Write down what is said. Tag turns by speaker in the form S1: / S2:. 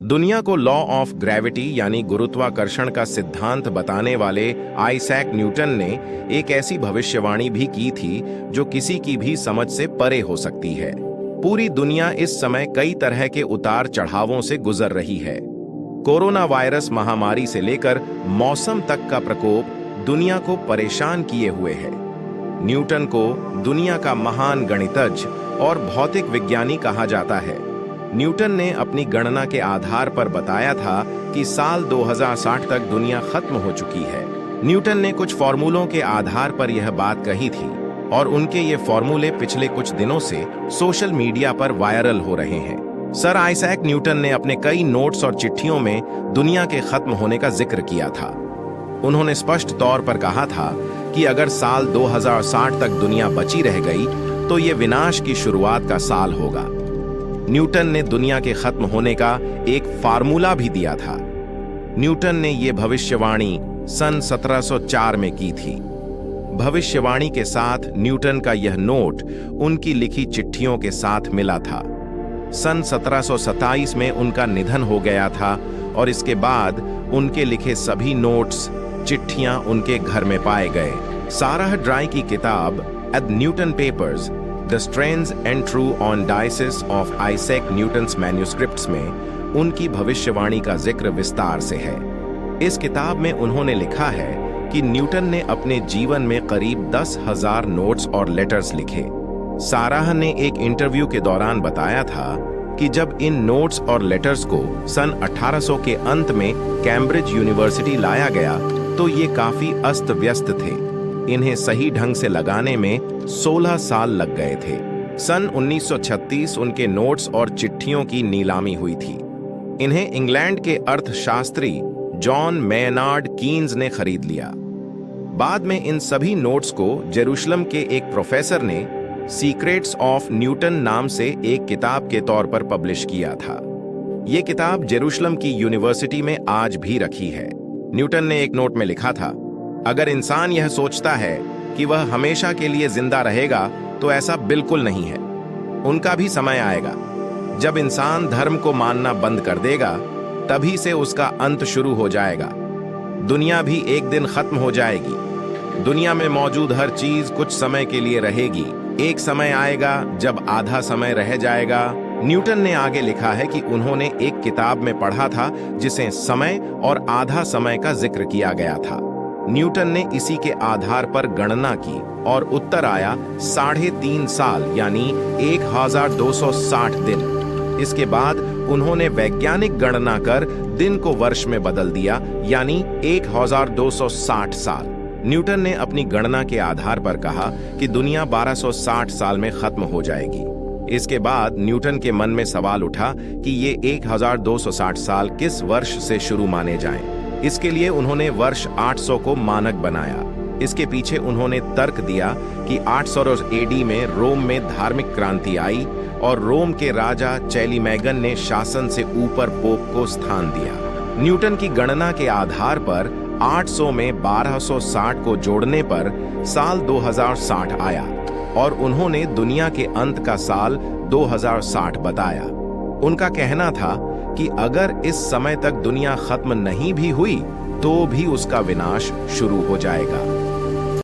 S1: दुनिया को law of gravity यानी गुरुत्वाकर्षण का सिद्धांत बताने वाले आइजैक न्यूटन ने एक ऐसी भविष्यवाणी भी की थी जो किसी की भी समझ से परे हो सकती है। पूरी दुनिया इस समय कई तरह के उतार चढ़ावों से गुजर रही है। कोरोना वायरस महामारी से लेकर मौसम तक का प्रकोप दुनिया को परेशान किए हुए है। न्यूटन को दुनिया का महान गणितज्ञ और भौतिक विज्ञानी कहा जाता है। न्यूटन ने अपनी गणना के आधार पर बताया था कि साल 2060 तक दुनिया खत्म हो चुकी है। न्यूटन ने कुछ फॉर्मूलों के आधार पर यह बात कही थी और उनके ये फॉर्मूले पिछले कुछ दिनों से सोशल मीडिया पर वायरल हो रहे हैं। सर आइजैक न्यूटन ने अपने कई नोट्स और चिट्ठियों में दुनिया के खत्म होने का जिक्र किया था। उन्होंने स्पष्ट तौर पर कहा था कि अगर साल 2060 तक दुनिया बची रह गई तो ये विनाश की शुरुआत का साल होगा। न्यूटन ने दुनिया के खत्म होने का एक फार्मूला भी दिया था। न्यूटन ने यह भविष्यवाणी सन 1704 में की थी। भविष्यवाणी के साथ न्यूटन का यह नोट उनकी लिखी चिट्ठियों के साथ मिला था। सन 1727 में उनका निधन हो गया था और इसके बाद उनके लिखे सभी नोट्स, चिट्ठियां उनके घर में पाए गए। साराह ड्राई की किताब the Newton papers the strange and true on diocese of Isaac Newton's manuscripts में उनकी भविष्यवाणी का जिक्र विस्तार से है। इस किताब में उन्होंने लिखा है कि न्यूटन ने अपने जीवन में करीब 10,000 नोट्स और लेटर्स लिखे। साराह ने एक इंटरव्यू के दौरान बताया था कि जब इन नोट्स और लेटर्स को सन 1800 के अंत में कैम्ब्रिज यूनिवर्सिटी लाया गया तो ये काफी अस्त व्यस्त थे। इन्हें सही ढंग से लगाने में 16 साल लग गए थे। सन 1936 उनके नोट्स और चिट्ठियों की नीलामी हुई थी। इन्हें इंग्लैंड के अर्थशास्त्री जॉन मेयनार्ड कीन्स ने खरीद लिया। बाद में इन सभी नोट्स को जेरूशलम के एक प्रोफेसर ने सीक्रेट्स ऑफ न्यूटन नाम से एक किताब के तौर पर पब्लिश किया था। ये किताब जेरूशलम की यूनिवर्सिटी में आज भी रखी है। न्यूटन ने एक नोट में लिखा था, अगर इंसान यह सोचता है कि वह हमेशा के लिए जिंदा रहेगा तो ऐसा बिल्कुल नहीं है। उनका भी समय आएगा जब इंसान धर्म को मानना बंद कर देगा, तभी से उसका अंत शुरू हो जाएगा। दुनिया भी एक दिन खत्म हो जाएगी। दुनिया में मौजूद हर चीज कुछ समय के लिए रहेगी। एक समय आएगा जब आधा समय रह जाएगा। न्यूटन ने आगे लिखा है कि उन्होंने एक किताब में पढ़ा था जिसे समय और आधा समय का जिक्र किया गया था। न्यूटन ने इसी के आधार पर गणना की और उत्तर आया 3.5 साल यानी 1260 दिन। इसके बाद उन्होंने वैज्ञानिक गणना कर दिन को वर्ष में बदल दिया यानी 1260 साल। न्यूटन ने अपनी गणना के आधार पर कहा कि दुनिया 1260 साल में खत्म हो जाएगी। इसके बाद न्यूटन के मन में सवाल उठा कि ये 1260 साल किस वर्ष से शुरू माने जाएं। इसके लिए उन्होंने वर्ष 800 को मानक बनाया। इसके पीछे उन्होंने तर्क दिया कि 800 एडी में रोम में धार्मिक क्रांति आई और रोम के राजा चैलीमैगन ने शासन से ऊपर पोप को स्थान दिया। न्यूटन की गणना के आधार पर 800 में 1260 को जोड़ने पर साल 2060 आया और उन्होंने दुनिया के अंत का साल 2060 बताया। उनका कहना था कि अगर इस समय तक दुनिया खत्म नहीं भी हुई तो भी उसका विनाश शुरू हो जाएगा।